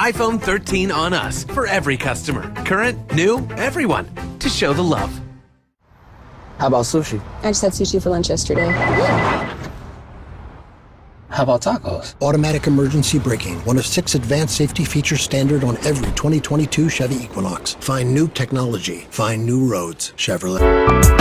iPhone 13 on us for every customer. Current, new, everyone. To show the love. How about sushi? I just had sushi for lunch yesterday. How about tacos? Automatic emergency braking, one of 6 advanced safety features standard on every 2022 Chevy Equinox. Find new technology. Find new roads. Chevrolet.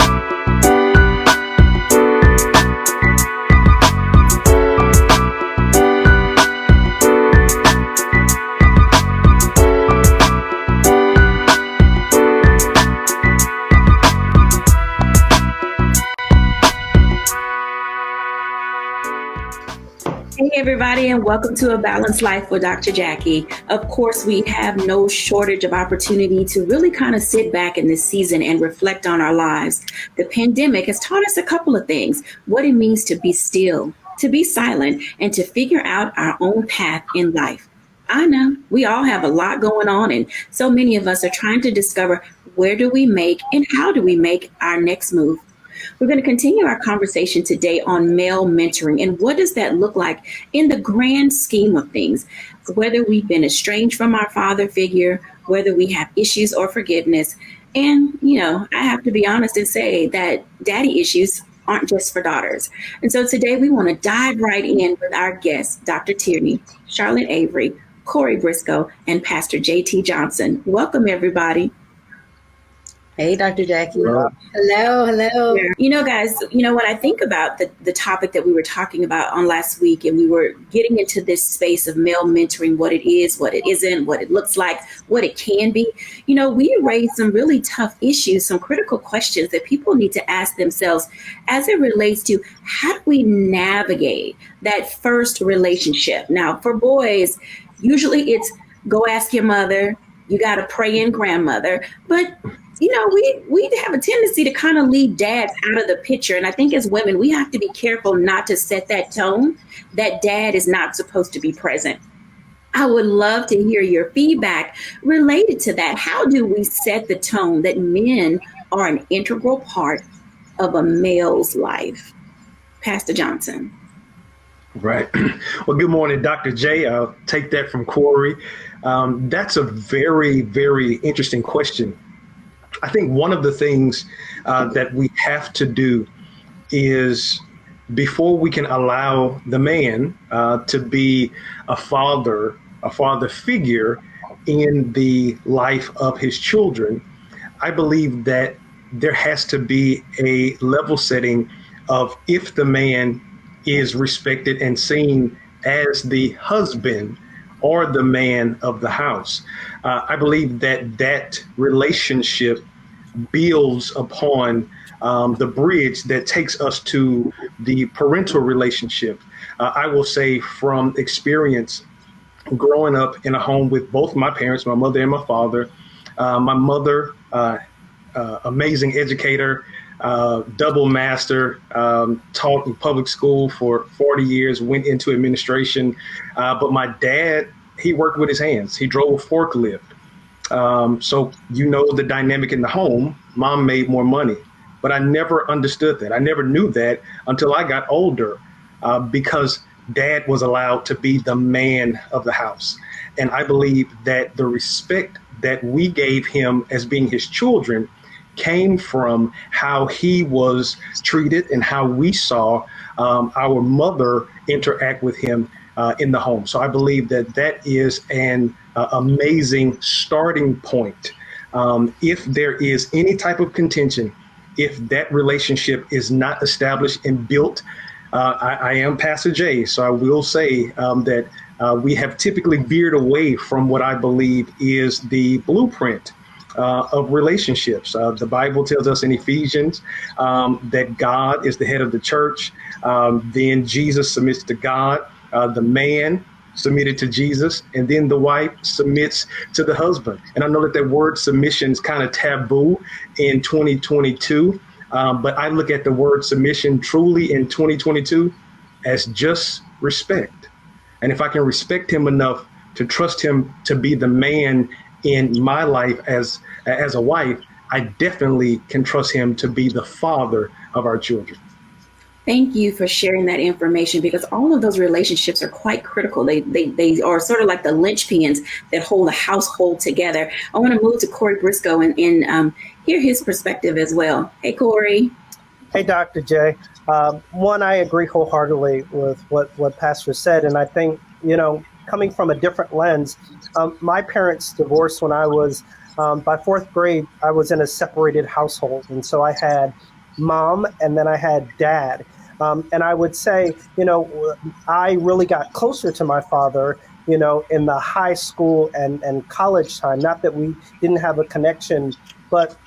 Hey everybody, and welcome to A Balanced Life with Dr. Jacquie. Of course, we have no shortage of opportunity to really kind of sit back in this season and reflect on our lives. The pandemic has taught us a couple of things: what it means to be still, to be silent, and to figure out our own path in life. I know we all have a lot going on, and so many of us are trying to discover where do we make and how do we make our next move. We're going to continue our conversation today on male mentoring and what does that look like in the grand scheme of things, whether we've been estranged from our father figure, whether we have issues or forgiveness. And, I have to be honest and say that daddy issues aren't just for daughters. And so today we want to dive right in with our guests, Dr. Tierney, Charlotte Avery, Corey Briscoe, and Pastor J.T. Johnson. Welcome, everybody. Hey, Dr. Jacquie. Hello. Guys, when I think about the topic that we were talking about on last week, and we were getting into this space of male mentoring, what it is, what it isn't, what it looks like, what it can be, we raised some really tough issues, some critical questions that people need to ask themselves as it relates to how do we navigate that first relationship. Now, for boys, usually it's go ask your mother, you got to pray in grandmother, but we have a tendency to kind of leave dads out of the picture. And I think as women, we have to be careful not to set that tone that dad is not supposed to be present. I would love to hear your feedback related to that. How do we set the tone that men are an integral part of a male's life? Pastor Johnson. Right. Well, good morning, Dr. J. I'll take that from Corey. That's a very, very interesting question. I think one of the things that we have to do is, before we can allow the man to be a father figure in the life of his children, I believe that there has to be a level setting of, if the man is respected and seen as the husband or the man of the house. I believe that relationship builds upon the bridge that takes us to the parental relationship. I will say from experience, growing up in a home with both my parents, my mother and my father, my mother, amazing educator, double master, taught in public school for 40 years, went into administration. But my dad, he worked with his hands. He drove a forklift. So the dynamic in the home. Mom made more money, but I never understood that. I never knew that until I got older, because dad was allowed to be the man of the house. And I believe that the respect that we gave him as being his children came from how he was treated and how we saw our mother interact with him in the home. So I believe that is an amazing starting point. If there is any type of contention, if that relationship is not established and built, I am Pastor J, so I will say that we have typically veered away from what I believe is the blueprint of relationships. The Bible tells us in Ephesians that God is the head of the church. Then Jesus submits to God. The man submitted to Jesus, and then the wife submits to the husband. And I know that word submission is kind of taboo in 2022, but I look at the word submission truly in 2022 as just respect. And if I can respect him enough to trust him to be the man in my life as a wife, I definitely can trust him to be the father of our children. Thank you for sharing that information because all of those relationships are quite critical. They are sort of like the linchpins that hold a household together. I want to move to Corey Briscoe and hear his perspective as well. Hey, Corey. Hey, Dr. J. One, I agree wholeheartedly with what Pastor said. And I think, coming from a different lens, my parents divorced when I was, by fourth grade, I was in a separated household. And so I had mom and then I had dad. And I would say, I really got closer to my father, in the high school and college time. Not that we didn't have a connection, but,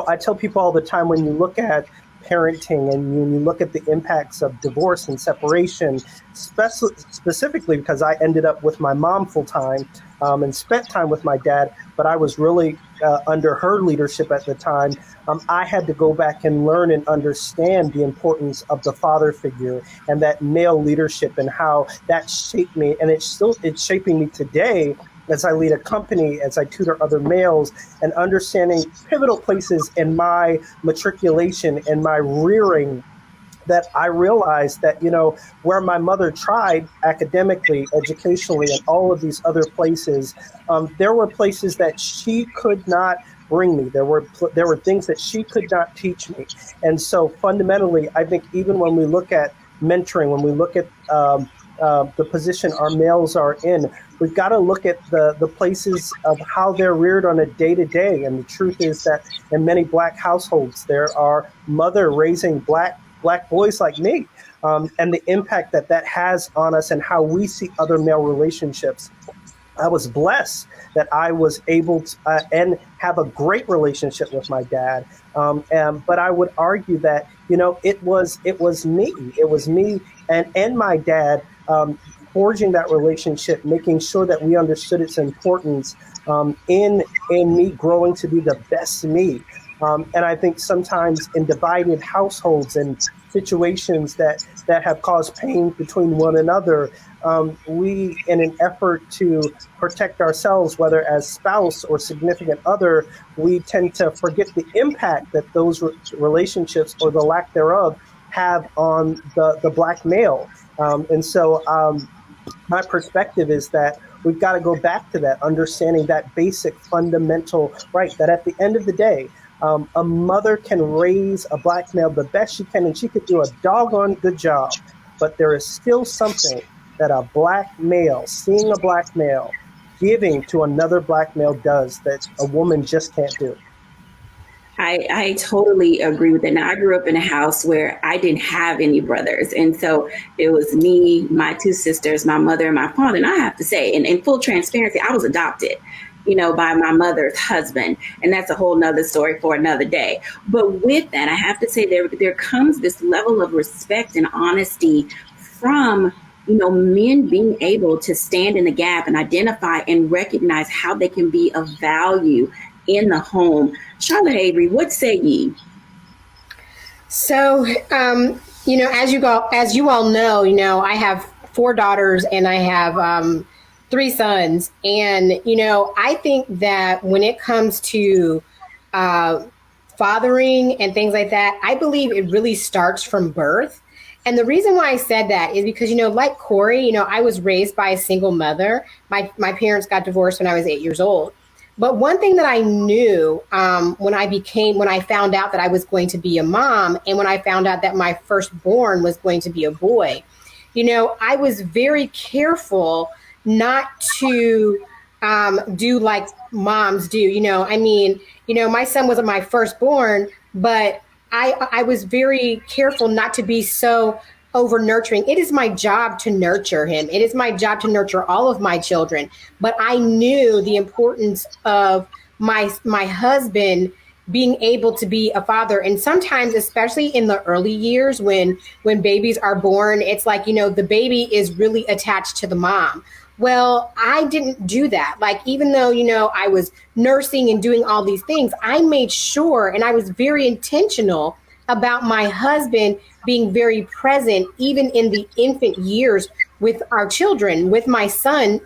I tell people all the time, when you look at parenting and when you look at the impacts of divorce and separation, specifically because I ended up with my mom full time and spent time with my dad, but I was really under her leadership at the time. I had to go back and learn and understand the importance of the father figure and that male leadership and how that shaped me. And it's shaping me today as I lead a company, as I tutor other males, and understanding pivotal places in my matriculation and my rearing, that I realized that, where my mother tried academically, educationally, and all of these other places, there were places that she could not bring me. There were things that she could not teach me. And so fundamentally, I think even when we look at mentoring, when we look at the position our males are in, we've got to look at the places of how they're reared on a day-to-day. And the truth is that in many Black households, there are mother raising Black boys like me, and the impact that has on us and how we see other male relationships. I was blessed that I was able to and have a great relationship with my dad. But I would argue that, it was me. It was me and my dad forging that relationship, making sure that we understood its importance in me growing to be the best me. And I think sometimes in divided households and situations that have caused pain between one another, we, in an effort to protect ourselves, whether as spouse or significant other, we tend to forget the impact that those relationships or the lack thereof have on the Black male. And so my perspective is that we've got to go back to that, understanding that basic fundamental right, that at the end of the day, a mother can raise a Black male the best she can, and she could do a doggone good job. But there is still something that a Black male, seeing a Black male, giving to another Black male does that a woman just can't do. I totally agree with that. Now, I grew up in a house where I didn't have any brothers. And so it was me, my two sisters, my mother, and my father. And I have to say, in full transparency, I was adopted, by my mother's husband. And that's a whole nother story for another day. But with that, I have to say there comes this level of respect and honesty from men being able to stand in the gap and identify and recognize how they can be of value in the home. Charlotte Avery, what say ye? So, as you all know, I have 4 daughters and I have 3 sons. And, I think that when it comes to fathering and things like that, I believe it really starts from birth. And the reason why I said that is because, like Corey, I was raised by a single mother. My parents got divorced when I was 8 years old. But one thing that I knew when I found out that I was going to be a mom, and when I found out that my firstborn was going to be a boy, I was very careful not to do like moms do. My son wasn't my firstborn, but I was very careful not to be so over nurturing. It is my job to nurture him. It is my job to nurture all of my children. But I knew the importance of my husband being able to be a father. And sometimes, especially in the early years when babies are born, it's like, the baby is really attached to the mom. Well, I didn't do that. Like, even though, I was nursing and doing all these things, I made sure, and I was very intentional about my husband being very present, even in the infant years with our children, with my sons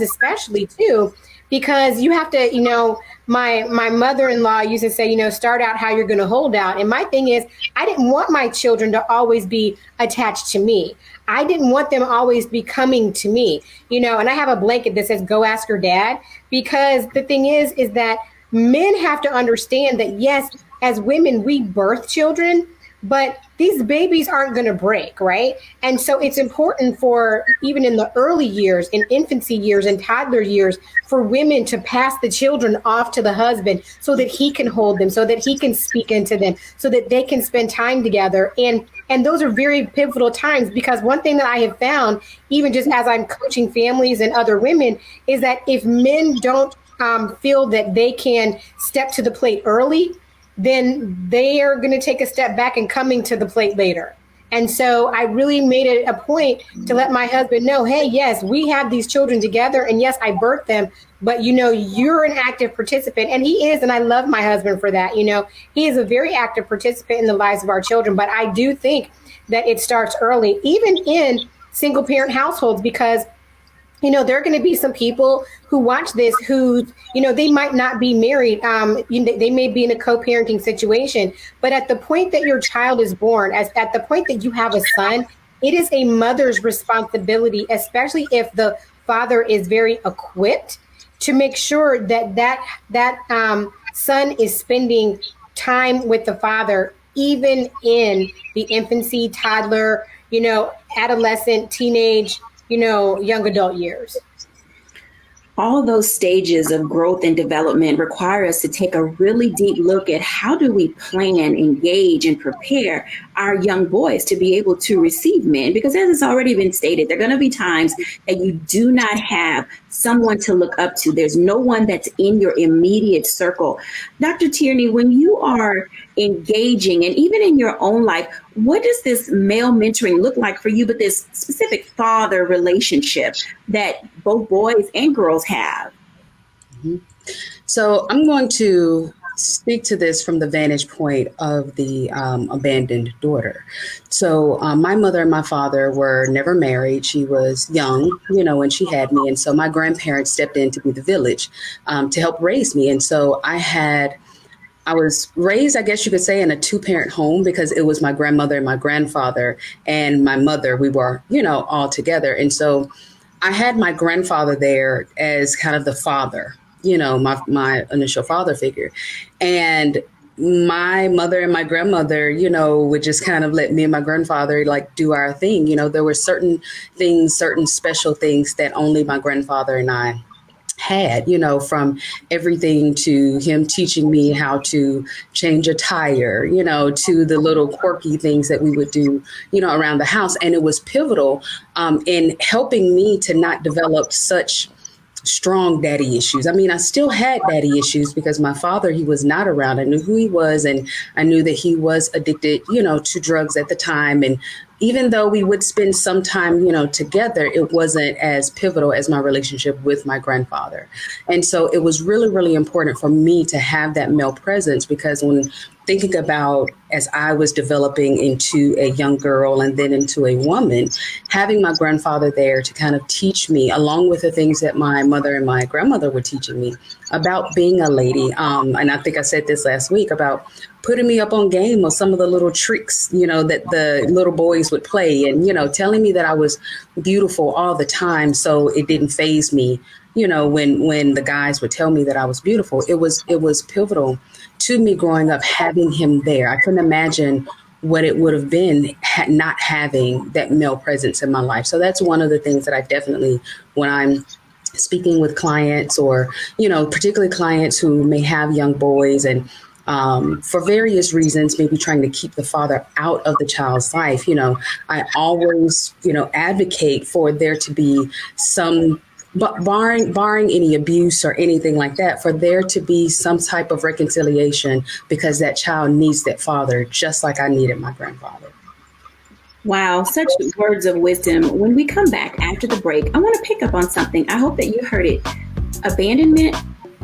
especially too, because you have to, my mother-in-law used to say, start out how you're going to hold out. And my thing is, I didn't want my children to always be attached to me. I didn't want them always be coming to me, and I have a blanket that says, go ask your dad, because the thing is that men have to understand that, yes, as women, we birth children, but these babies aren't going to break, right? And so it's important for, even in the early years, in infancy years and toddler years, for women to pass the children off to the husband so that he can hold them, so that he can speak into them, so that they can spend time together. And those are very pivotal times, because one thing that I have found, even just as I'm coaching families and other women, is that if men don't feel that they can step to the plate early, then they are going to take a step back and coming to the plate later. And so I really made it a point to let my husband know, hey, yes, we have these children together, and yes, I birthed them, but you're an active participant. And he is, and I love my husband for that. He is a very active participant in the lives of our children. But I do think that it starts early, even in single parent households, because there are going to be some people who watch this who, they might not be married. They may be in a co-parenting situation. But at the point that your child is born, at the point that you have a son, it is a mother's responsibility, especially if the father is very equipped, to make sure that son is spending time with the father, even in the infancy, toddler, adolescent, teenage, young adult years. All those stages of growth and development require us to take a really deep look at how do we plan, engage, and prepare our young boys to be able to receive men. Because as it's already been stated, there are going to be times that you do not have someone to look up to. There's no one that's in your immediate circle. Dr. Tierney, when you are engaging, and even in your own life, what does this male mentoring look like for you, but this specific father relationship that both boys and girls have? Mm-hmm. So I'm going to speak to this from the vantage point of the abandoned daughter. So my mother and my father were never married. She was young, when she had me. And so my grandparents stepped in to be the village to help raise me. And so I was raised, I guess you could say, in a 2-parent home, because it was my grandmother and my grandfather and my mother. We were, all together. And so I had my grandfather there as kind of the father, my initial father figure. And my mother and my grandmother, would just kind of let me and my grandfather do our thing. There were certain things, certain special things that only my grandfather and I had, from everything to him teaching me how to change a tire, to the little quirky things that we would do, around the house. And it was pivotal in helping me to not develop such strong daddy issues. I mean, I still had daddy issues because my father, he was not around. I knew who he was, and I knew that he was addicted, to drugs at the time. And even though we would spend some time, together, it wasn't as pivotal as my relationship with my grandfather. And so it was really, really important for me to have that male presence, because when thinking about, as I was developing into a young girl and then into a woman, having my grandfather there to kind of teach me, along with the things that my mother and my grandmother were teaching me about being a lady. And I think I said this last week about putting me up on game of some of the little tricks, that the little boys would play, and, telling me that I was beautiful all the time. So it didn't faze me, when the guys would tell me that I was beautiful. It was pivotal to me growing up, having him there. I couldn't imagine what it would have been not having that male presence in my life. So that's one of the things that I definitely, when I'm speaking with clients, or, particularly clients who may have young boys and for various reasons, maybe trying to keep the father out of the child's life, I always, advocate for there to be some, but barring any abuse or anything like that, for there to be some type of reconciliation, because that child needs that father just like I needed my grandfather. Wow, such words of wisdom. When we come back after the break, I want to pick up on something. I hope that you heard it. Abandonment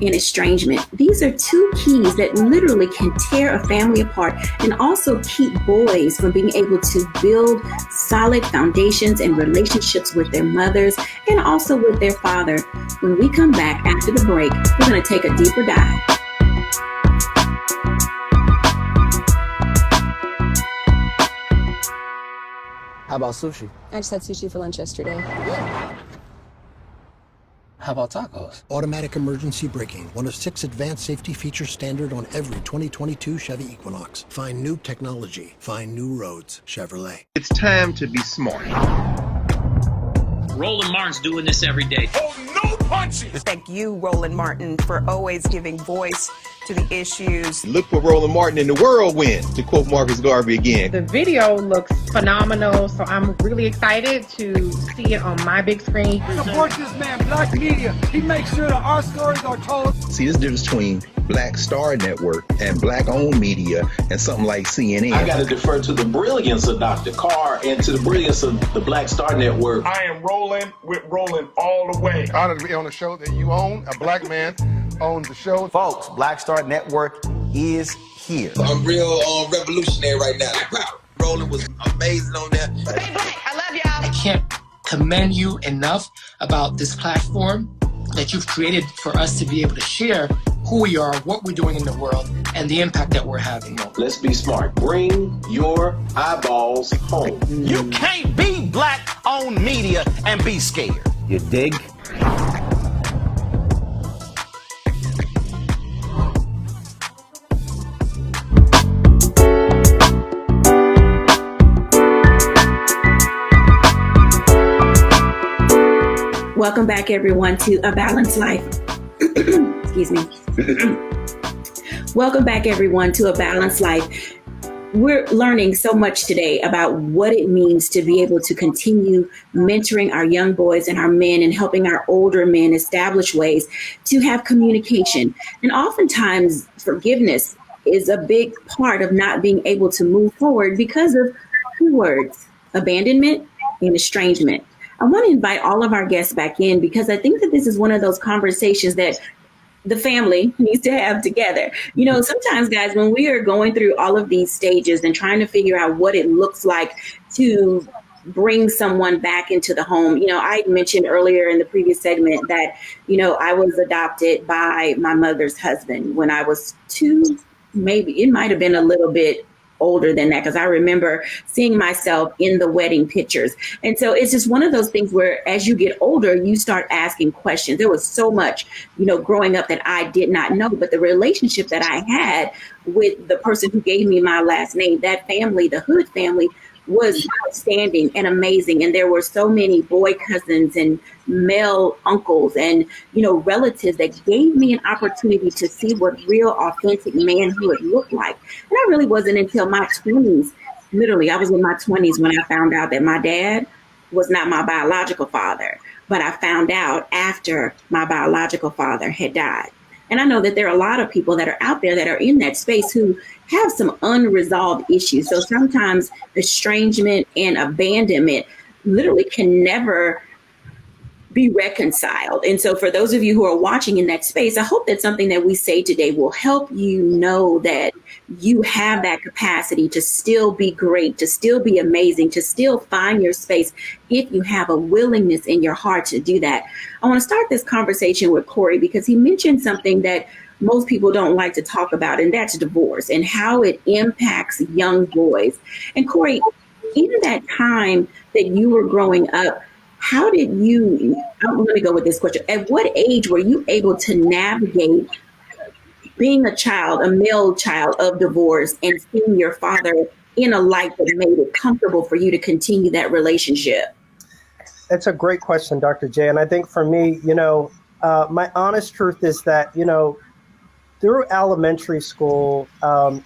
and estrangement. These are two keys that literally can tear a family apart and also keep boys from being able to build solid foundations and relationships with their mothers and also with their father. When we come back after the break, we're going to take a deeper dive. How about sushi? I just had sushi for lunch yesterday. How about tacos? Automatic emergency braking, one of 6 advanced safety features standard on every 2022 Chevy Equinox. Find new technology. Find new roads. Chevrolet. It's time to be smart. Roland Martin's doing this every day. Oh, no punches! Thank you, Roland Martin, for always giving voice to the issues. Look for Roland Martin in the whirlwind, to quote Marcus Garvey again. The video looks phenomenal, so I'm really excited to see it on my big screen. Support this man, Black Media. He makes sure that our stories are told. See, there's a difference between Black Star Network and Black-owned media and something like CNN. I got to defer to the brilliance of Dr. Carr and to the brilliance of the Black Star Network. I am rolling with Roland all the way. Honored to be on a show that you own. A black man owns the show. Folks, Black Star Network is here. I'm real revolutionary right now. Roland was amazing on there. Stay black. I love y'all. I can't commend you enough about this platform that you've created for us to be able to share who we are, what we're doing in the world, and the impact that we're having. Let's be smart. Bring your eyeballs home. You can't be Black-owned media and be scared. You dig? Welcome back, everyone, to A Balanced Life. Excuse me. Welcome back, everyone, to A Balanced Life. We're learning so much today about what it means to be able to continue mentoring our young boys and our men and helping our older men establish ways to have communication. And oftentimes, forgiveness is a big part of not being able to move forward because of two words: abandonment and estrangement. I want to invite all of our guests back in because I think that this is one of those conversations that the family needs to have together. You know, sometimes, guys, when we are going through all of these stages and trying to figure out what it looks like to bring someone back into the home, you know, I mentioned earlier in the previous segment that, you know, I was adopted by my mother's husband when I was 2, maybe it might have been a little bit older than that, because I remember seeing myself in the wedding pictures. And so it's just one of those things where as you get older, you start asking questions. There was so much, you know, growing up that I did not know, but the relationship that I had with the person who gave me my last name, that family, the Hood family, was outstanding and amazing. And there were so many boy cousins and male uncles and, you know, relatives that gave me an opportunity to see what real authentic manhood looked like. And I really wasn't until my 20s, literally, I was in my 20s when I found out that my dad was not my biological father, but I found out after my biological father had died. And I know that there are a lot of people that are out there that are in that space who have some unresolved issues. So sometimes estrangement and abandonment literally can never be reconciled. And so for those of you who are watching in that space, I hope that something that we say today will help you know that you have that capacity to still be great, to still be amazing, to still find your space if you have a willingness in your heart to do that. I want to start this conversation with Corey because he mentioned something that most people don't like to talk about, and that's divorce and how it impacts young boys. And Corey, in that time that you were growing up, how did you, I'm going to go with this question. At what age were you able to navigate being a child, a male child of divorce, and seeing your father in a light that made it comfortable for you to continue that relationship? It's a great question, Dr. J. And I think for me, you know, my honest truth is that, you know, through elementary school,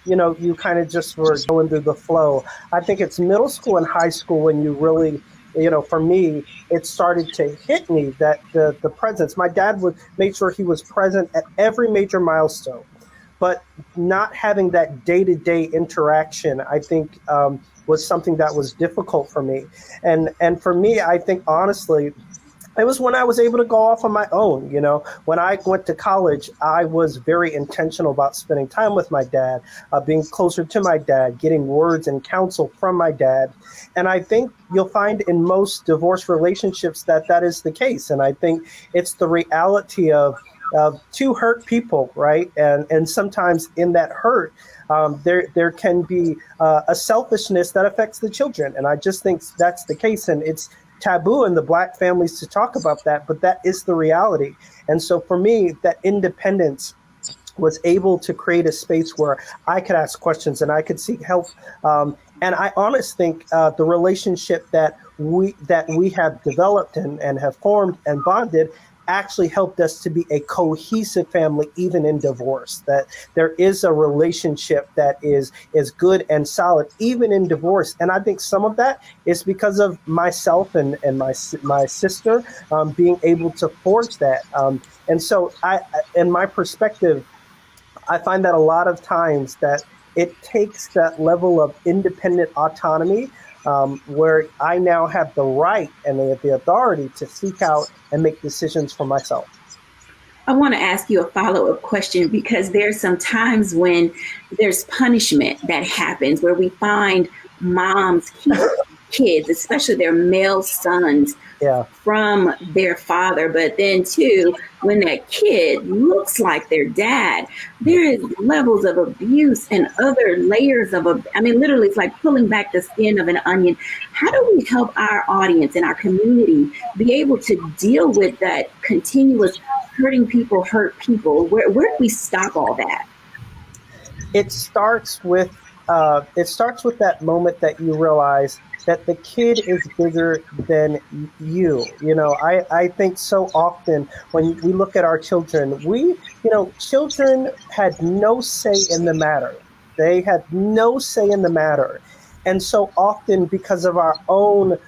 you know, you kind of just were going through the flow. I think it's middle school and high school when you really, you know, for me, it started to hit me that the presence. My dad would make sure he was present at every major milestone, but not having that day-to-day interaction, I think, was something that was difficult for me. And for me, I think, honestly, It was when I was able to go off on my own. When I went to college, I was very intentional about spending time with my dad, being closer to my dad, getting words and counsel from my dad. And I think you'll find in most divorce relationships that is the case. And I think it's the reality of two hurt people, right? And sometimes in that hurt, there can be a selfishness that affects the children. And I just think that's the case. And it's taboo in the Black families to talk about that, but that is the reality. And so for me, that independence was able to create a space where I could ask questions and I could seek help. And I honestly think the relationship that we have developed and have formed and bonded actually helped us to be a cohesive family, even in divorce, that there is a relationship that is good and solid, even in divorce. And I think some of that is because of myself and my sister being able to forge that. And so in my perspective, I find that a lot of times that it takes that level of independent autonomy where I now have the right and the authority to seek out and make decisions for myself. I want to ask you a follow-up question, because there's some times when there's punishment that happens where we find moms keep kids, especially their male sons, from their father. But then too, when that kid looks like their dad, there is levels of abuse and other layers of, literally it's like pulling back the skin of an onion. How do we help our audience and our community be able to deal with that continuous hurting people hurt people? Where do we stop all that? It starts with that moment that you realize that the kid is bigger than you. I think so often when we look at our children, children had no say in the matter. They had no say in the matter. And so often, because of our own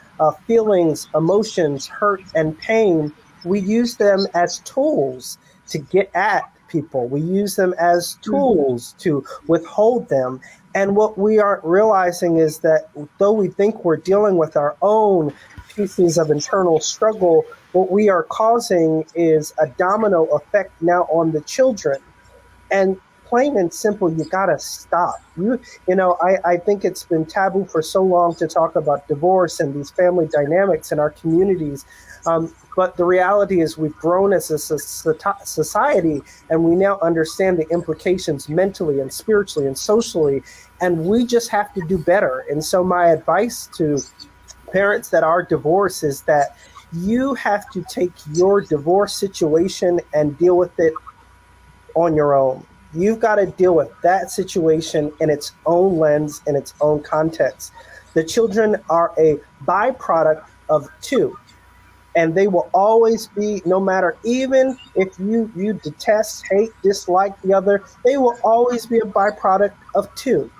feelings, emotions, hurt, and pain, we use them as tools to get at people. We use them as tools to withhold them. And what we aren't realizing is that though we think we're dealing with our own pieces of internal struggle, what we are causing is a domino effect now on the children. And plain and simple, you gotta stop. I think it's been taboo for so long to talk about divorce and these family dynamics in our communities. But the reality is we've grown as a society, and we now understand the implications mentally and spiritually and socially, and we just have to do better. And so my advice to parents that are divorced is that you have to take your divorce situation and deal with it on your own. You've got to deal with that situation in its own lens, in its own context. The children are a byproduct of two. And they will always be, no matter, even if you detest, hate, dislike the other, they will always be a byproduct of two.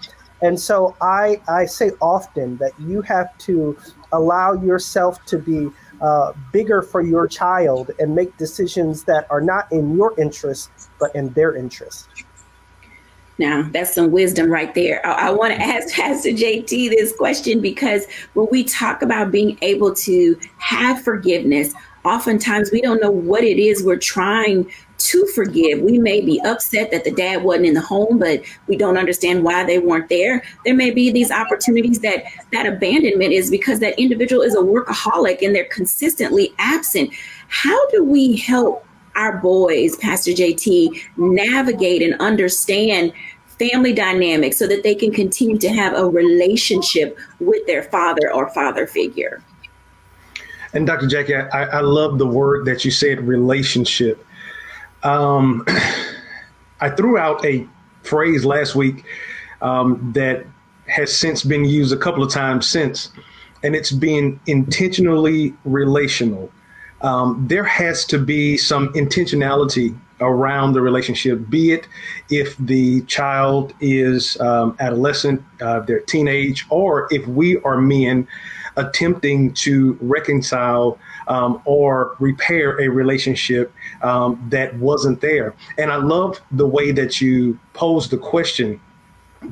And so I say often that you have to allow yourself to be bigger for your child and make decisions that are not in your interest, but in their interest. Now, that's some wisdom right there. I want to ask Pastor JT this question, because when we talk about being able to have forgiveness, oftentimes we don't know what it is we're trying to forgive. We may be upset that the dad wasn't in the home, but we don't understand why they weren't there. There may be these opportunities that abandonment is because that individual is a workaholic and they're consistently absent. How do we help our boys, Pastor JT, navigate and understand family dynamics so that they can continue to have a relationship with their father or father figure? And Dr. Jacquie, I love the word that you said, relationship. I threw out a phrase last week that has since been used a couple of times since, and it's being intentionally relational. There has to be some intentionality around the relationship, be it if the child is adolescent, they're teenage, or if we are men attempting to reconcile or repair a relationship that wasn't there. And I love the way that you posed the question,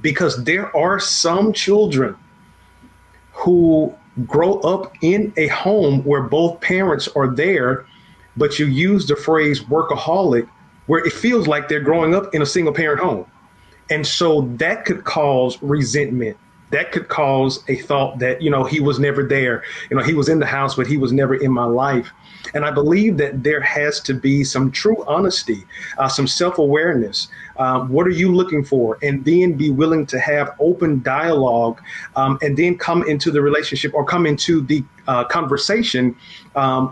because there are some children who grow up in a home where both parents are there, but you use the phrase workaholic, where it feels like they're growing up in a single parent home. And so that could cause resentment. That could cause a thought that, he was never there. He was in the house, but he was never in my life. And I believe that there has to be some true honesty, some self-awareness. What are you looking for? And then be willing to have open dialogue, and then come into the relationship or come into the conversation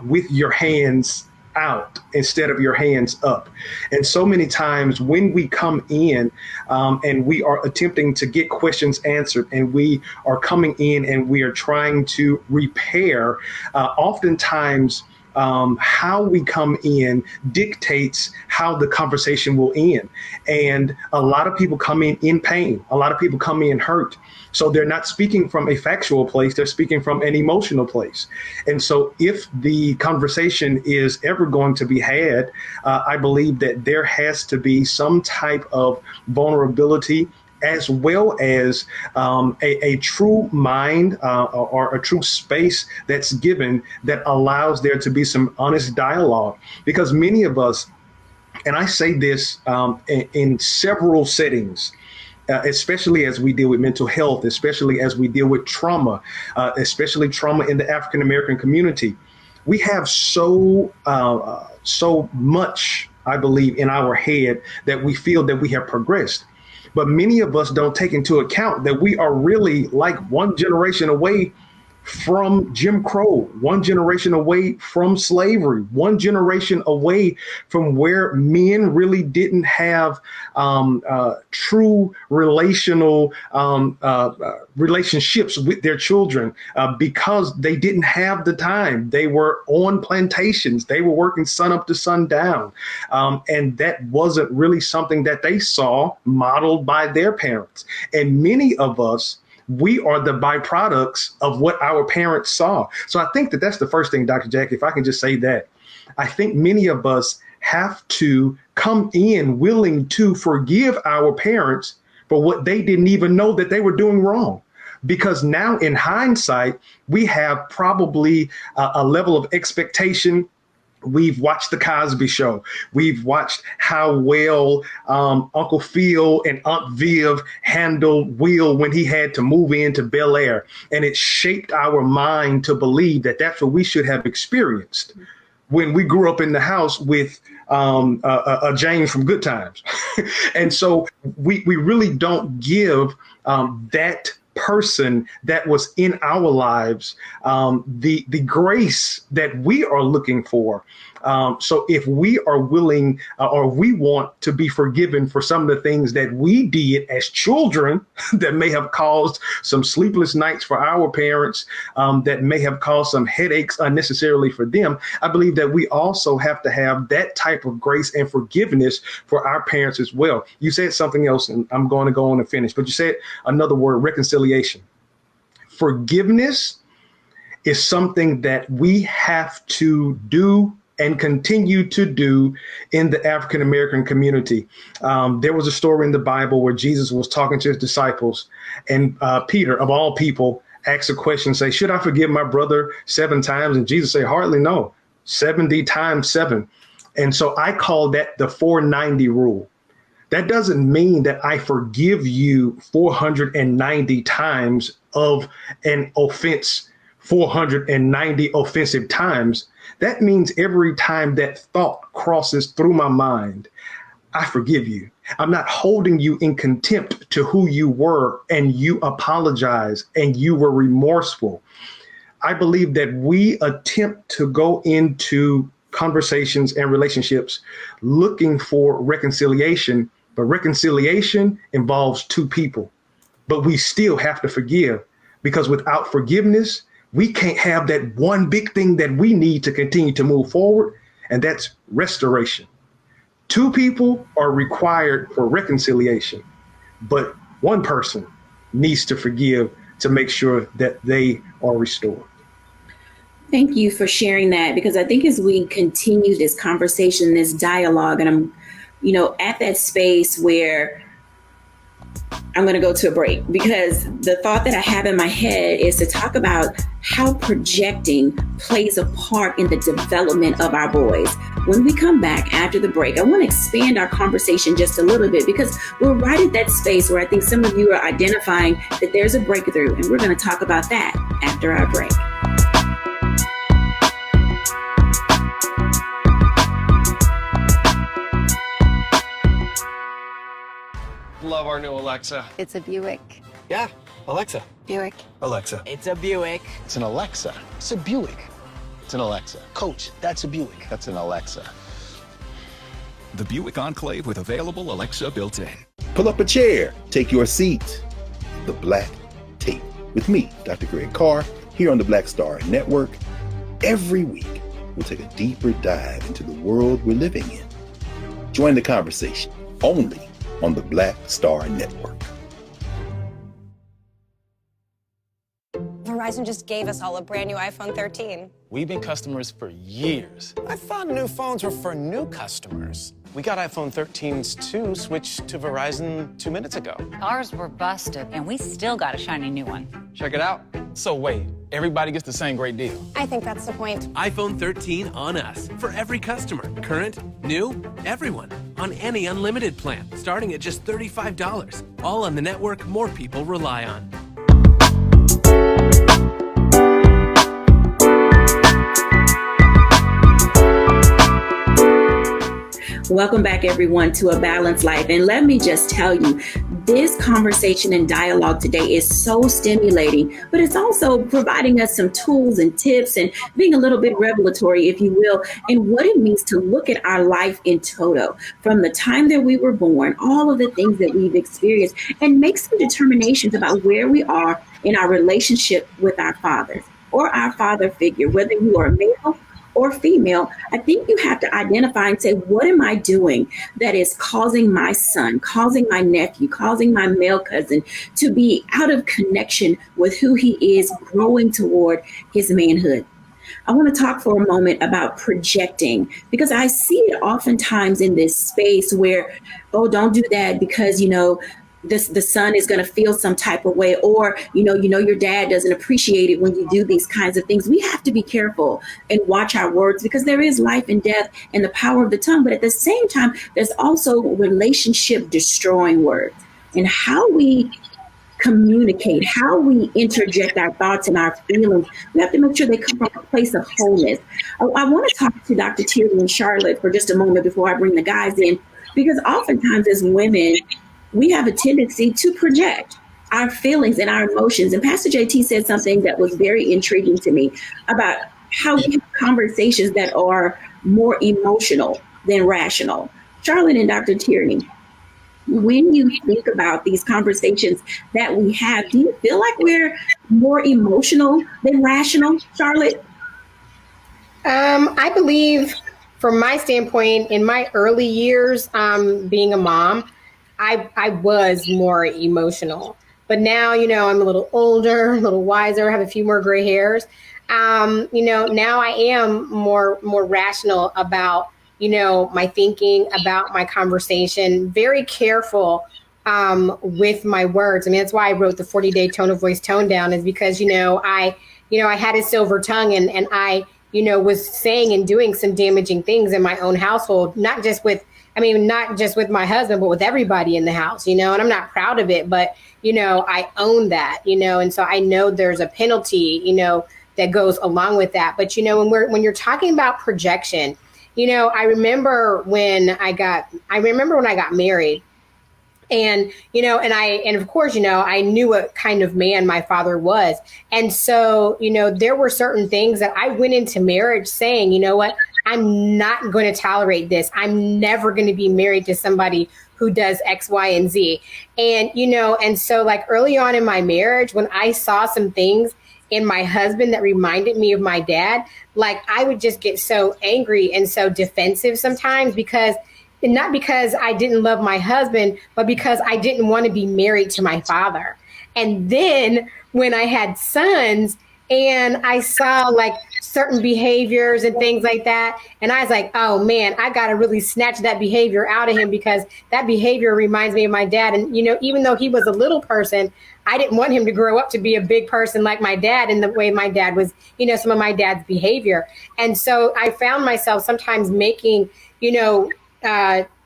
with your hands out instead of your hands up. And so many times when we come in and we are attempting to get questions answered, and we are coming in and we are trying to repair, oftentimes how we come in dictates how the conversation will end. And a lot of people come in pain. A lot of people come in hurt. So they're not speaking from a factual place. They're speaking from an emotional place. And so if the conversation is ever going to be had, I believe that there has to be some type of vulnerability, as well as a true mind or a true space that's given that allows there to be some honest dialogue. Because many of us, and I say this in several settings, especially as we deal with mental health, especially as we deal with trauma, especially trauma in the African American community, we have so much, I believe, in our head that we feel that we have progressed. But many of us don't take into account that we are really like one generation away from Jim Crow, one generation away from slavery, one generation away from where men really didn't have true relational relationships with their children because they didn't have the time. They were on plantations. They were working sun up to sundown. And that wasn't really something that they saw modeled by their parents. And many of us, we are the byproducts of what our parents saw. So I think that that's the first thing, Dr. Jacquie, if I can just say that. I think many of us have to come in willing to forgive our parents for what they didn't even know that they were doing wrong. Because now in hindsight, we have probably a level of expectation. We've watched The Cosby Show. We've watched how well Uncle Phil and Aunt Viv handled Will when he had to move into Bel Air. And it shaped our mind to believe that that's what we should have experienced when we grew up in the house with a James from Good Times. And so we really don't give that person that was in our lives the grace that we are looking for. So if we are willing or we want to be forgiven for some of the things that we did as children that may have caused some sleepless nights for our parents, that may have caused some headaches unnecessarily for them, I believe that we also have to have that type of grace and forgiveness for our parents as well. You said something else, and I'm going to go on and finish, but you said another word, reconciliation. Forgiveness is something that we have to do and continue to do in the African American community. There was a story in the Bible where Jesus was talking to his disciples, and Peter, of all people, asked a question, say, should I forgive my brother 7 times? And Jesus said, hardly no, 70 times 7. And so I call that the 490 rule. That doesn't mean that I forgive you 490 times of an offense, 490 offensive times. That means every time that thought crosses through my mind, I forgive you. I'm not holding you in contempt to who you were, and you apologize and you were remorseful. I believe that we attempt to go into conversations and relationships looking for reconciliation, but reconciliation involves 2 people. But we still have to forgive, because without forgiveness, we can't have that one big thing that we need to continue to move forward, and that's restoration. 2 people are required for reconciliation, but 1 person needs to forgive to make sure that they are restored. Thank you for sharing that, because I think as we continue this conversation, this dialogue, and I'm, at that space where I'm going to go to a break because the thought that I have in my head is to talk about how projecting plays a part in the development of our boys. When we come back after the break, I want to expand our conversation just a little bit because we're right at that space where I think some of you are identifying that there's a breakthrough, and we're going to talk about that after our break. Love our new Alexa. It's a Buick. Yeah, Alexa. Buick. Alexa. It's a Buick. It's an Alexa. It's a Buick. It's an Alexa. Coach, that's a Buick. That's an Alexa. The Buick Enclave with available Alexa built in. Pull up a chair. Take your seat. The Black Tape with me, Dr. Greg Carr, here on the Black Star Network. Every week, we'll take a deeper dive into the world we're living in. Join the conversation only on the Black Star Network. Verizon just gave us all a brand new iPhone 13. We've been customers for years. I thought new phones were for new customers. We got iPhone 13s too, switched to Verizon 2 minutes ago. Ours were busted, and we still got a shiny new one. Check it out. So wait, everybody gets the same great deal. I think that's the point. iPhone 13 on us for every customer. Current, new, everyone. On any unlimited plan, starting at just $35. All on the network more people rely on. Welcome back, everyone, to A Balanced Life. And let me just tell you, this conversation and dialogue today is so stimulating, but it's also providing us some tools and tips and being a little bit revelatory, if you will, in what it means to look at our life in toto, from the time that we were born, all of the things that we've experienced, and make some determinations about where we are in our relationship with our fathers or our father figure, whether you are male or female. I think you have to identify and say, what am I doing that is causing my son, causing my nephew, causing my male cousin to be out of connection with who he is, growing toward his manhood? I want to talk for a moment about projecting, because I see it oftentimes in this space where, oh, don't do that because, the son is going to feel some type of way, or, your dad doesn't appreciate it when you do these kinds of things. We have to be careful and watch our words, because there is life and death and the power of the tongue. But at the same time, there's also relationship destroying words, and how we communicate, how we interject our thoughts and our feelings. We have to make sure they come from a place of wholeness. I want to talk to Dr. Tierney and Charlotte for just a moment before I bring the guys in, because oftentimes as women, we have a tendency to project our feelings and our emotions. And Pastor JT said something that was very intriguing to me about how we have conversations that are more emotional than rational. Charlotte and Dr. Tierney, when you think about these conversations that we have, do you feel like we're more emotional than rational, Charlotte? I believe, from my standpoint, in my early years, being a mom, I was more emotional, but now, I'm a little older, a little wiser, have a few more gray hairs. Now I am more rational about, my thinking, about my conversation, very careful with my words. I mean, that's why I wrote the 40-day tone of voice tone down, is because, I had a silver tongue and I, was saying and doing some damaging things in my own household, not just with my husband, but with everybody in the house, and I'm not proud of it, but, I own that, and so I know there's a penalty, that goes along with that. But, when you're talking about projection, I remember when I got married, and, and of course, I knew what kind of man my father was. And so, there were certain things that I went into marriage saying, you know what, I'm not going to tolerate this. I'm never going to be married to somebody who does X, Y, and Z. And, and so like early on in my marriage, when I saw some things in my husband that reminded me of my dad, like I would just get so angry and so defensive sometimes, not because I didn't love my husband, but because I didn't want to be married to my father. And then when I had sons, and I saw like certain behaviors and things like that. And I was like, oh man, I got to really snatch that behavior out of him, because that behavior reminds me of my dad. And, you know, even though he was a little person, I didn't want him to grow up to be a big person like my dad, in the way my dad was, you know, some of my dad's behavior. And so I found myself sometimes making, you know,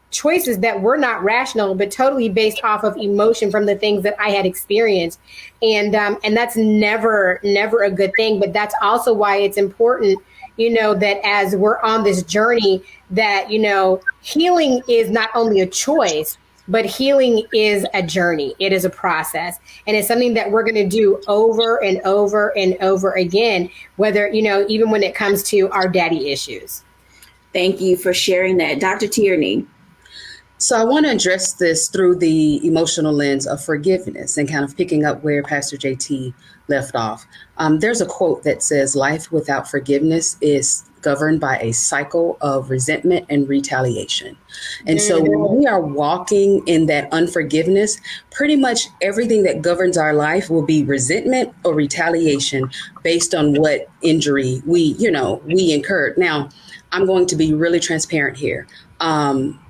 choices that were not rational, but totally based off of emotion from the things that I had experienced. And that's never a good thing. But that's also why it's important, you know, that as we're on this journey, that, you know, healing is not only a choice, but healing is a journey. It is a process. And it's something that we're going to do over and over and over again, whether, you know, even when it comes to our daddy issues. Thank you for sharing that. Dr. Tierney. So I want to address this through the emotional lens of forgiveness, and kind of picking up where Pastor JT left off. There's a quote that says, life without forgiveness is governed by a cycle of resentment and retaliation. And so when we are walking in that unforgiveness, pretty much everything that governs our life will be resentment or retaliation based on what injury we incurred. Now, I'm going to be really transparent here.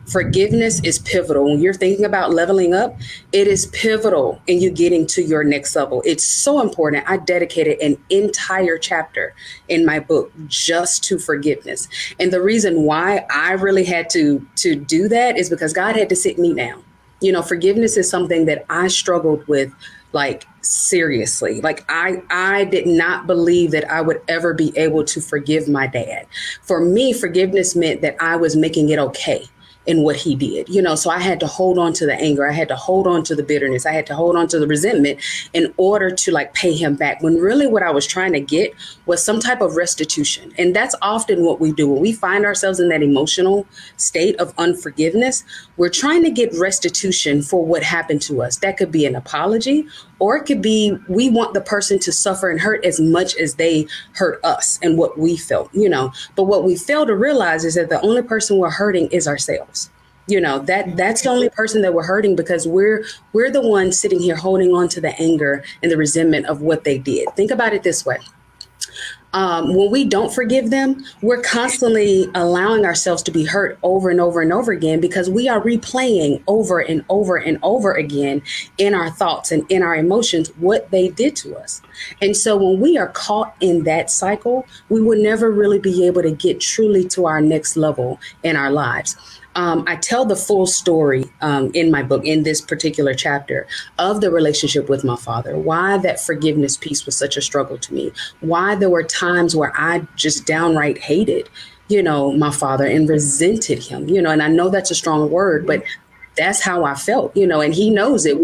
Forgiveness is pivotal. When you're thinking about leveling up, it is pivotal in you getting to your next level. It's so important. I dedicated an entire chapter in my book just to forgiveness. And the reason why I really had to do that is because God had to sit me down. You know, forgiveness is something that I struggled with, like, seriously. Like, I did not believe that I would ever be able to forgive my dad. For me, forgiveness meant that I was making it okay in what he did, you know, so I had to hold on to the anger. I had to hold on to the bitterness. I had to hold on to the resentment in order to, like, pay him back, when really what I was trying to get was some type of restitution. And that's often what we do when we find ourselves in that emotional state of unforgiveness. We're trying to get restitution for what happened to us. That could be an apology, or it could be we want the person to suffer and hurt as much as they hurt us and what we felt, you know. But what we fail to realize is that the only person we're hurting is ourselves. You know, that's the only person that we're hurting, because we're the ones sitting here holding on to the anger and the resentment of what they did. Think about it this way. When we don't forgive them, we're constantly allowing ourselves to be hurt over and over and over again, because we are replaying over and over and over again in our thoughts and in our emotions what they did to us. And so when we are caught in that cycle, we will never really be able to get truly to our next level in our lives. I tell the full story in my book, in this particular chapter, of the relationship with my father, why that forgiveness piece was such a struggle to me, why there were times where I just downright hated, you know, my father and resented him, you know, and I know that's a strong word, but that's how I felt, you know, and he knows it.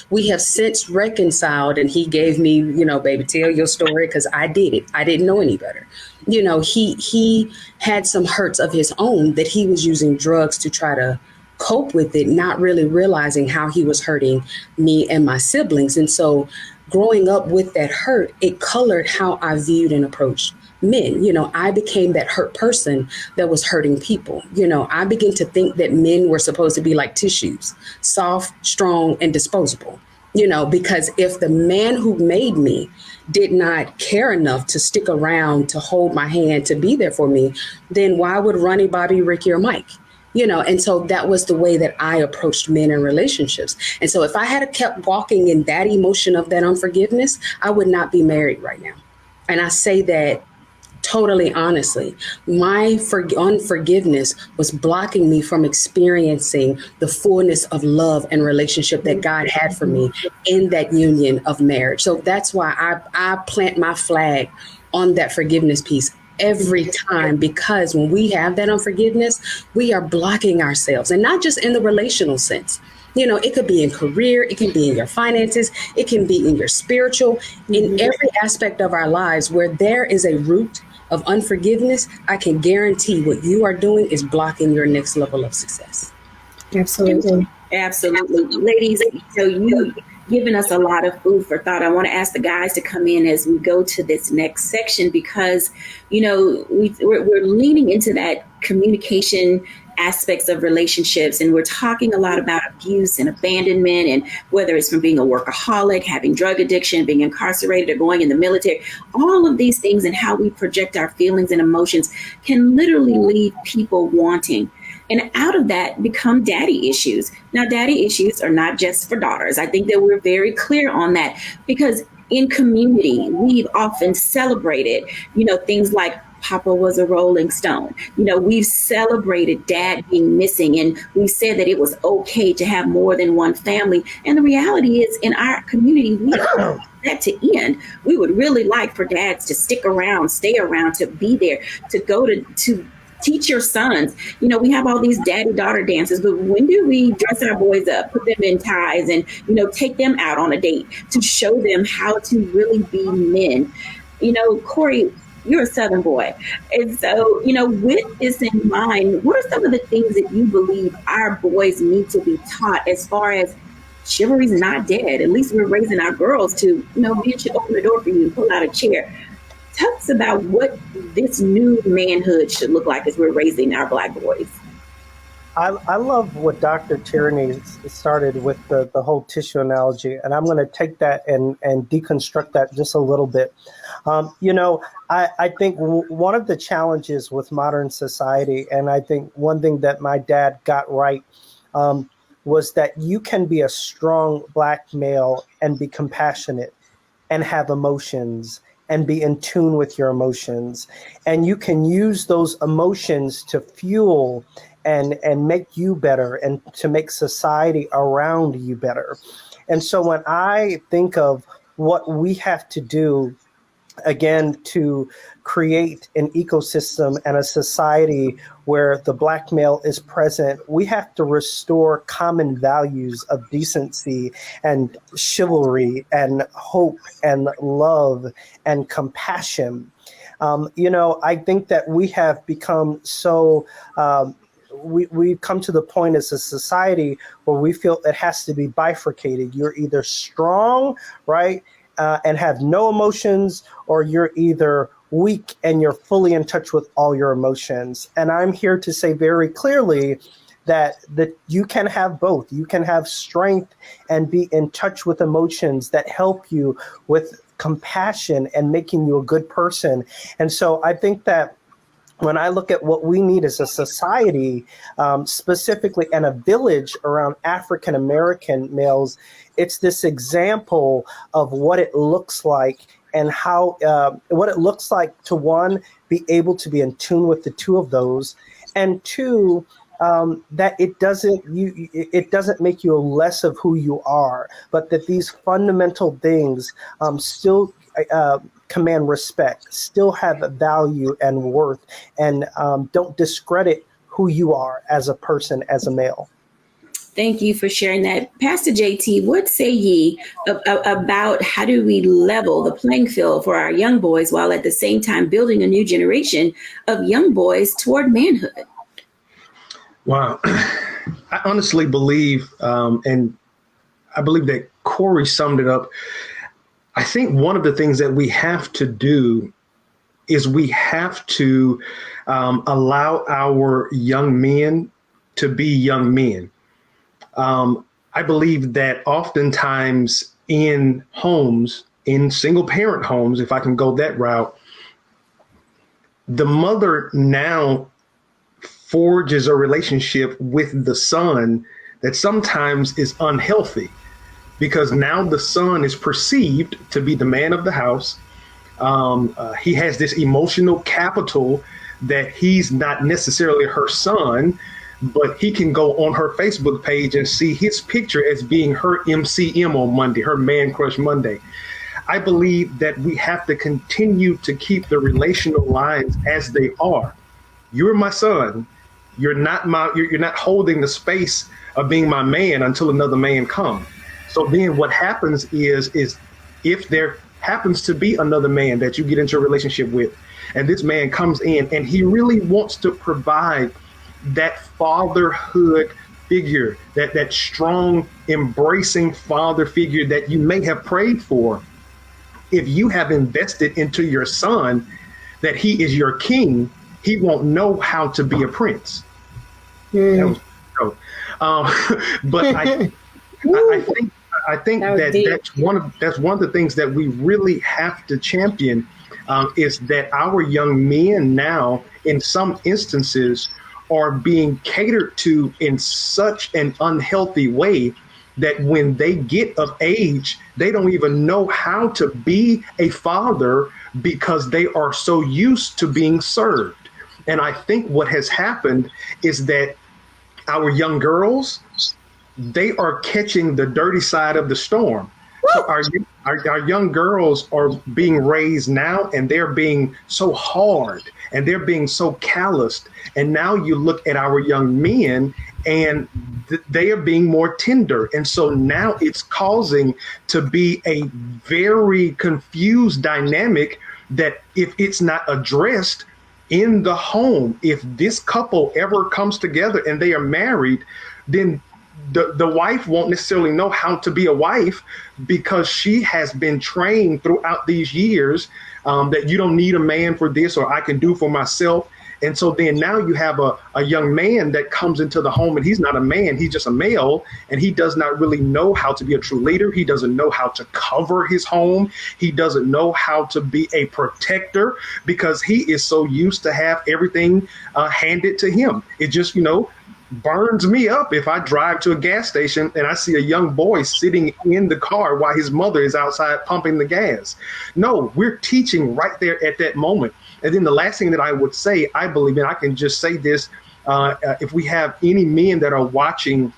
We have since reconciled, and he gave me, you know, baby, tell your story, because I did it. I didn't know any better. You know, he had some hurts of his own that he was using drugs to try to cope with it, not really realizing how he was hurting me and my siblings. And so growing up with that hurt, it colored how I viewed and approached men. You know, I became that hurt person that was hurting people. You know, I began to think that men were supposed to be like tissues, soft, strong, and disposable. You know, because if the man who made me did not care enough to stick around, to hold my hand, to be there for me, then why would Ronnie, Bobby, Ricky, or Mike? You know, and so that was the way that I approached men in relationships. And so if I had kept walking in that emotion of that unforgiveness, I would not be married right now. And I say that totally honestly. My unforgiveness was blocking me from experiencing the fullness of love and relationship that God had for me in that union of marriage. So that's why I plant my flag on that forgiveness piece every time, because when we have that unforgiveness, we are blocking ourselves, and not just in the relational sense. You know, it could be in career, it can be in your finances, it can be in your spiritual, in every aspect of our lives where there is a root of unforgiveness. I can guarantee what you are doing is blocking your next level of success. Absolutely. Absolutely. Ladies, so given us a lot of food for thought. I want to ask the guys to come in as we go to this next section because, we're leaning into that communication aspects of relationships, and we're talking a lot about abuse and abandonment, and whether it's from being a workaholic, having drug addiction, being incarcerated, or going in the military. All of these things and how we project our feelings and emotions can literally leave people wanting. And out of that become daddy issues. Now, daddy issues are not just for daughters. I think that we're very clear on that because in community, we've often celebrated, things like Papa was a Rolling Stone. We've celebrated dad being missing, and we said that it was okay to have more than one family. And the reality is, in our community, we don't want that to end. We would really like for dads to stick around, stay around, to be there, to go to teach your sons. We have all these daddy-daughter dances, but when do we dress our boys up, put them in ties, and, take them out on a date to show them how to really be men? Corey, you're a Southern boy. And so, with this in mind, what are some of the things that you believe our boys need to be taught as far as chivalry's not dead? At least we're raising our girls to, men should open the door for you and pull out a chair. Tell us about what this new manhood should look like as we're raising our Black boys. I love what Dr. Tierney started with the whole tissue analogy, and I'm going to take that and deconstruct that just a little bit. I think one of the challenges with modern society, and I think one thing that my dad got right, was that you can be a strong Black male and be compassionate and have emotions and be in tune with your emotions. And you can use those emotions to fuel and make you better and to make society around you better. And so when I think of what we have to do, again, to create an ecosystem and a society where the Black male is present, we have to restore common values of decency and chivalry and hope and love and compassion. I think that we have become so we've come to the point as a society where we feel it has to be bifurcated. You're either strong, right, and have no emotions, or you're either weak and you're fully in touch with all your emotions. And I'm here to say very clearly that you can have both. You can have strength and be in touch with emotions that help you with compassion and making you a good person. And so I think that when I look at what we need as a society, specifically and a village around African American males, it's this example of what it looks like and how what it looks like to, one, be able to be in tune with the two of those, and two, that it doesn't make you less of who you are, but that these fundamental things still command respect, still have value and worth, and don't discredit who you are as a person, as a male. Thank you for sharing that. Pastor JT, what say ye about how do we level the playing field for our young boys while at the same time building a new generation of young boys toward manhood? Wow. I honestly believe, and I believe that Corey summed it up. I think one of the things that we have to do is we have to allow our young men to be young men. I believe that oftentimes in homes, in single parent homes, if I can go that route, the mother now forges a relationship with the son that sometimes is unhealthy, because now the son is perceived to be the man of the house. He has this emotional capital that he's not necessarily her son, but he can go on her Facebook page and see his picture as being her MCM on Monday, her Man Crush Monday. I believe that we have to continue to keep the relational lines as they are. You're my son. You're not holding the space of being my man until another man comes. So then what happens is if there happens to be another man that you get into a relationship with, and this man comes in and he really wants to provide that fatherhood figure, that strong, embracing father figure that you may have prayed for, if you have invested into your son that he is your king, he won't know how to be a prince. That was but I think that's one of the things that we really have to champion, is that our young men now, in some instances, are being catered to in such an unhealthy way that when they get of age, they don't even know how to be a father because they are so used to being served. And I think what has happened is that our young girls, they are catching the dirty side of the storm. So our young girls are being raised now, and they're being so hard and they're being so calloused. And now you look at our young men, and they are being more tender. And so now it's causing to be a very confused dynamic that if it's not addressed in the home, if this couple ever comes together and they are married, then the wife won't necessarily know how to be a wife because she has been trained throughout these years that you don't need a man for this, or I can do for myself. And so then now you have a young man that comes into the home, and he's not a man, he's just a male, and he does not really know how to be a true leader. He doesn't know how to cover his home. He doesn't know how to be a protector because he is so used to have everything handed to him. It just, burns me up if I drive to a gas station and I see a young boy sitting in the car while his mother is outside pumping the gas. No, we're teaching right there at that moment. And then the last thing that I would say, I believe, and I can just say this, if we have any men that are watching,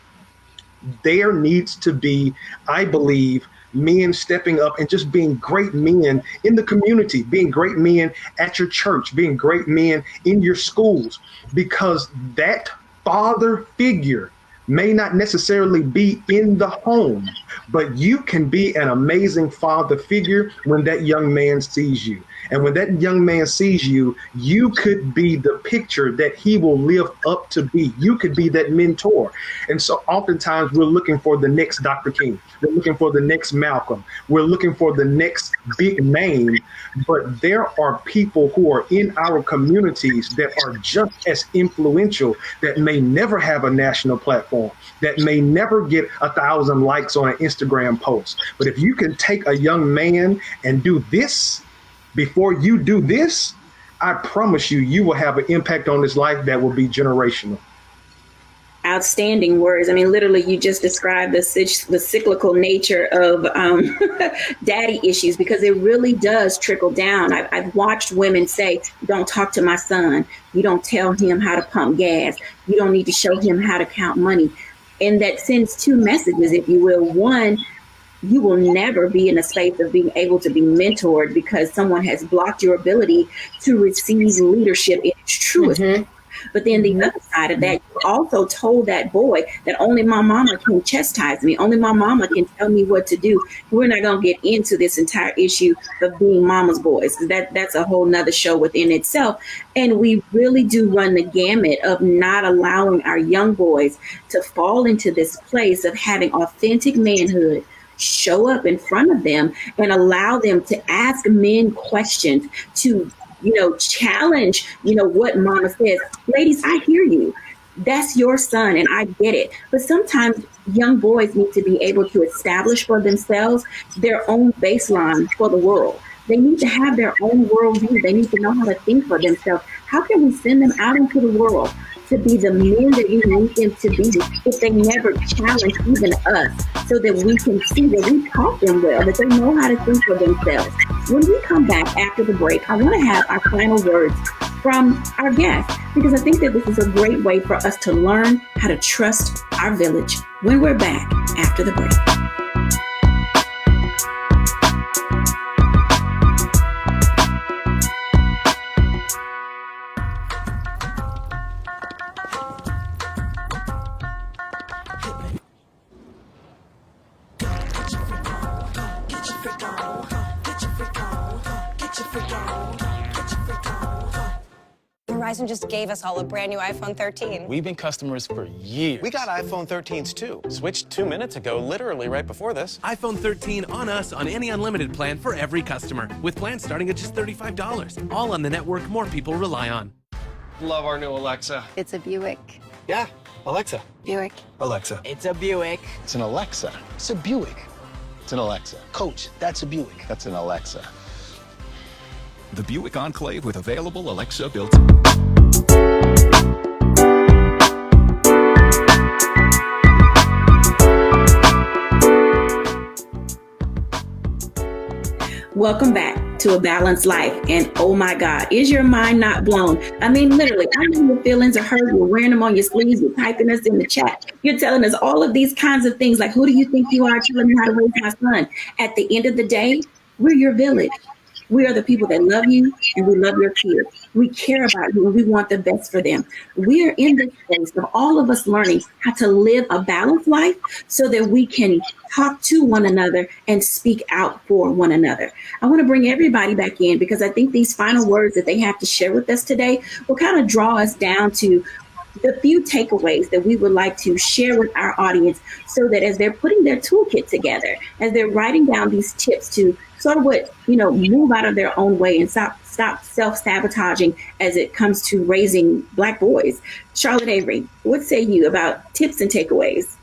there needs to be, I believe, men stepping up and just being great men in the community, being great men at your church, being great men in your schools, because that father figure may not necessarily be in the home, but you can be an amazing father figure when that young man sees you. And when that young man sees you, you could be the picture that he will live up to be. You could be that mentor. And so oftentimes we're looking for the next Dr. King. We're looking for the next Malcolm. We're looking for the next big name. But there are people who are in our communities that are just as influential, that may never have a national platform, that may never get 1,000 likes on an Instagram post. But if you can take a young man and do this before you do this, I promise you, you will have an impact on his life that will be generational. Outstanding words. I mean, literally, you just described the cyclical nature of daddy issues, because it really does trickle down. I've watched women say, don't talk to my son. You don't tell him how to pump gas. You don't need to show him how to count money. And that sends two messages, if you will. One, you will never be in a space of being able to be mentored because someone has blocked your ability to receive leadership in its truest. But then the other side of that, you also told that boy that only my mama can chastise me. Only my mama can tell me what to do. We're not going to get into this entire issue of being mama's boys. That's a whole nother show within itself. And we really do run the gamut of not allowing our young boys to fall into this place of having authentic manhood show up in front of them and allow them to ask men questions, to challenge, what mama says. Ladies, I hear you. That's your son, and I get it. But sometimes young boys need to be able to establish for themselves their own baseline for the world. They need to have their own worldview. They need to know how to think for themselves. How can we send them out into the world to be the men that we need them to be if they never challenge even us, so that we can see that we taught them well, that they know how to think for themselves? When we come back after the break, I want to have our final words from our guests, because I think that this is a great way for us to learn how to trust our village when we're back after the break. Verizon just gave us all a brand new iPhone 13. We've been customers for years. We got iPhone 13s too. Switched 2 minutes ago, literally right before this. iPhone 13 on us on any unlimited plan for every customer, with plans starting at just $35. All on the network more people rely on. Love our new Alexa. It's a Buick. Yeah, Alexa. Buick. Alexa. It's a Buick. It's an Alexa. It's a Buick. It's an Alexa. Coach, that's a Buick. That's an Alexa. The Buick Enclave with available Alexa built-in. Welcome back to A Balanced Life. And oh my God, is your mind not blown? I mean, literally, I know your feelings are hurt. You're wearing them on your sleeves. You're typing us in the chat. You're telling us all of these kinds of things like, who do you think you are telling me how to raise my son? At the end of the day, we're your village. We are the people that love you and we love your kids. We care about you and we want the best for them. We are in this space of all of us learning how to live a balanced life so that we can talk to one another and speak out for one another. I want to bring everybody back in because I think these final words that they have to share with us today will kind of draw us down to the few takeaways that we would like to share with our audience so that as they're putting their toolkit together, as they're writing down these tips to sort of move out of their own way and stop self-sabotaging as it comes to raising Black boys. Charlotte Avery, what say you about tips and takeaways?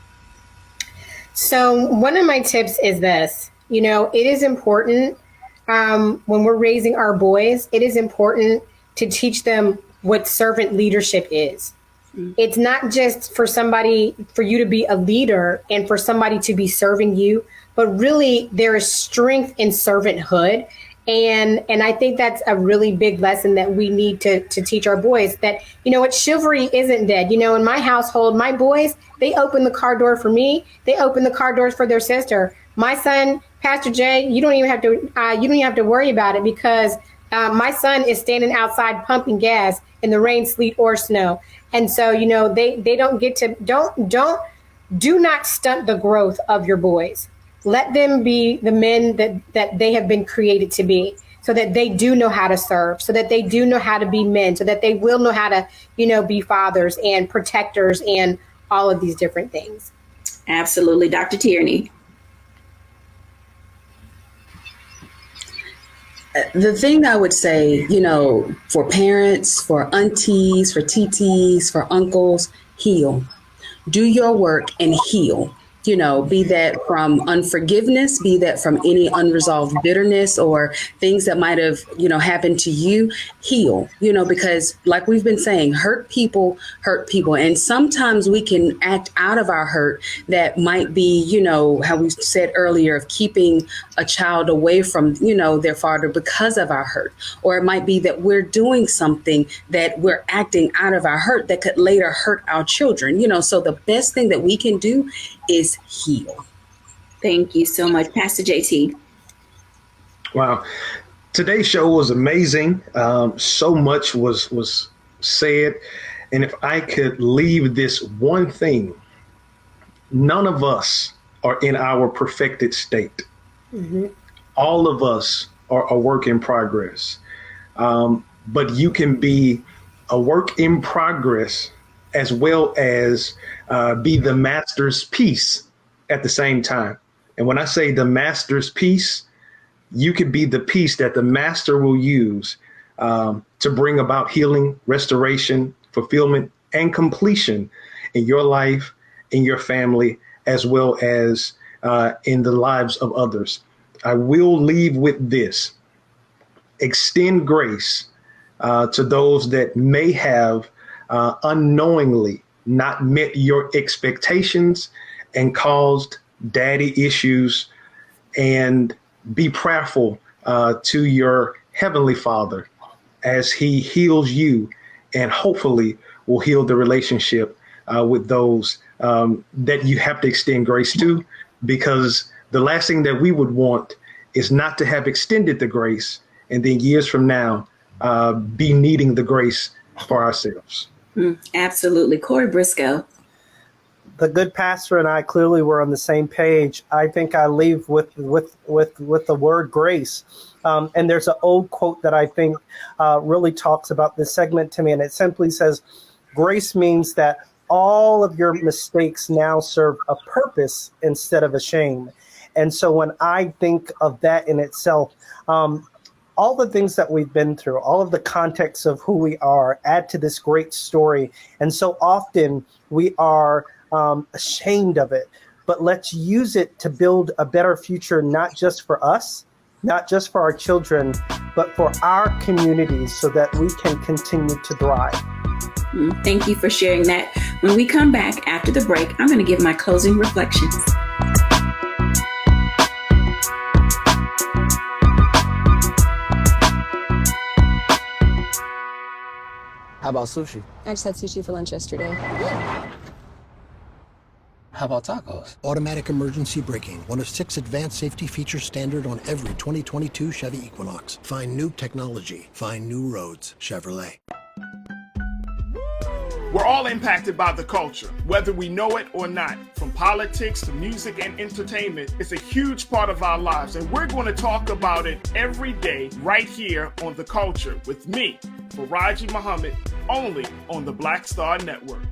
So one of my tips is this, it is important when we're raising our boys, it is important to teach them what servant leadership is. It's not just for you to be a leader and for somebody to be serving you, but really there is strength in servanthood. And I think that's a really big lesson that we need to teach our boys that, chivalry isn't dead. In my household, my boys, they open the car door for me. They open the car doors for their sister. My son, Pastor Jay, you don't even have to worry about it because my son is standing outside pumping gas in the rain, sleet, or snow. And so, they don't get to, do not stunt the growth of your boys. Let them be the men that they have been created to be so that they do know how to serve, so that they do know how to be men, so that they will know how to, be fathers and protectors and all of these different things. Absolutely. Dr. Tierney. The thing I would say, for parents, for aunties, for TTs, for uncles, heal. Do your work and heal. Be that from unforgiveness, be that from any unresolved bitterness or things that might have, happened to you, heal, because like we've been saying, hurt people. And sometimes we can act out of our hurt that might be, how we said earlier of keeping a child away from, their father because of our hurt. Or it might be that we're doing something that we're acting out of our hurt that could later hurt our children, so the best thing that we can do is heal. Thank you so much, Pastor JT. Wow. Today's show was amazing. So much was said. And if I could leave this one thing, none of us are in our perfected state. Mm-hmm. All of us are a work in progress. But you can be a work in progress as well as be the master's piece at the same time. And when I say the master's piece, you could be the piece that the master will use to bring about healing, restoration, fulfillment, and completion in your life, in your family, as well as in the lives of others. I will leave with this. Extend grace to those that may have unknowingly not met your expectations and caused daddy issues, and be prayerful to your heavenly Father as he heals you and hopefully will heal the relationship with those that you have to extend grace to, because the last thing that we would want is not to have extended the grace and then years from now be needing the grace for ourselves. Absolutely. Corey Briscoe. The good pastor and I clearly were on the same page. I think I leave with the word grace. And there's an old quote that I think really talks about this segment to me. And it simply says, grace means that all of your mistakes now serve a purpose instead of a shame. And so when I think of that in itself, all the things that we've been through, all of the context of who we are add to this great story. And so often we are ashamed of it, but let's use it to build a better future, not just for us, not just for our children, but for our communities so that we can continue to thrive. Thank you for sharing that. When we come back after the break, I'm going to give my closing reflections. How about sushi? I just had sushi for lunch yesterday. How about tacos? Automatic emergency braking, one of 6 advanced safety features standard on every 2022 Chevy Equinox. Find new technology. Find new roads. Chevrolet. We're all impacted by the culture, whether we know it or not. From politics to music and entertainment, it's a huge part of our lives, and we're going to talk about it every day right here on The Culture with me, Faraji Muhammad, only on the Black Star Network.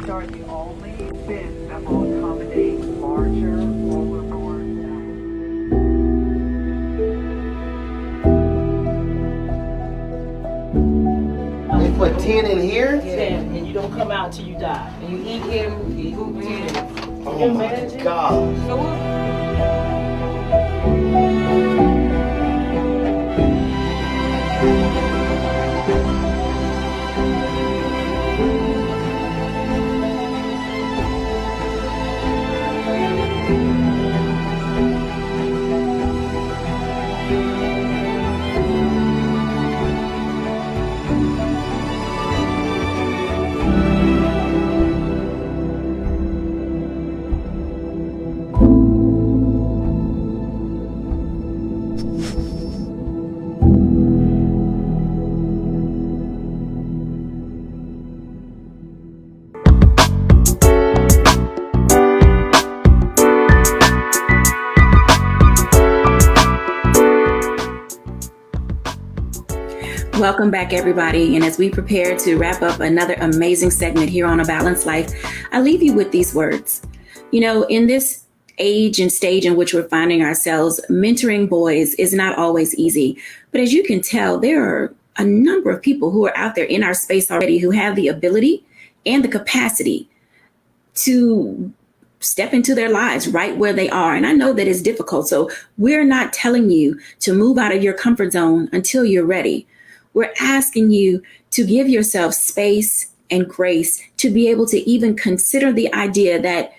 Are the only bins that will accommodate larger rollerboards. They put 10 in here? 10, and you don't come out till you die. And you eat him, you eat 10. Oh my God. Welcome back, everybody. And as we prepare to wrap up another amazing segment here on A Balanced Life, I leave you with these words. You know, in this age and stage in which we're finding ourselves, mentoring boys is not always easy. But as you can tell, there are a number of people who are out there in our space already who have the ability and the capacity to step into their lives right where they are. And I know that it's difficult. So we're not telling you to move out of your comfort zone until you're ready. We're asking you to give yourself space and grace to be able to even consider the idea that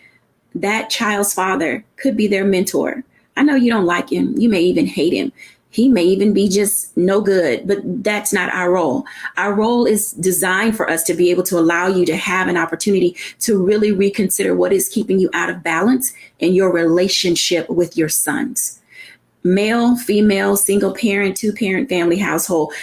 that child's father could be their mentor. I know you don't like him. You may even hate him. He may even be just no good, but that's not our role. Our role is designed for us to be able to allow you to have an opportunity to really reconsider what is keeping you out of balance in your relationship with your sons. Male, female, single parent, 2-parent family household.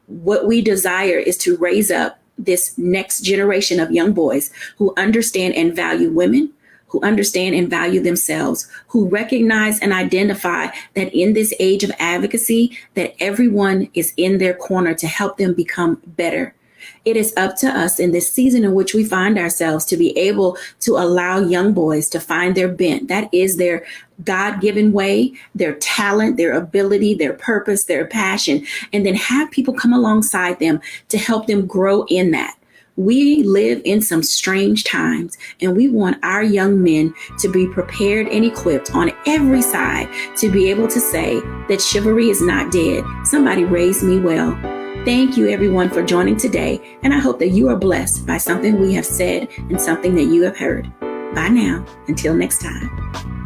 What we desire is to raise up this next generation of young boys who understand and value women, who understand and value themselves, who recognize and identify that in this age of advocacy, that everyone is in their corner to help them become better. It is up to us in this season in which we find ourselves to be able to allow young boys to find their bent. That is their God-given way, their talent, their ability, their purpose, their passion, and then have people come alongside them to help them grow in that. We live in some strange times, and we want our young men to be prepared and equipped on every side to be able to say that chivalry is not dead. Somebody raised me well. Thank you, everyone, for joining today, and I hope that you are blessed by something we have said and something that you have heard. Bye now. Until next time.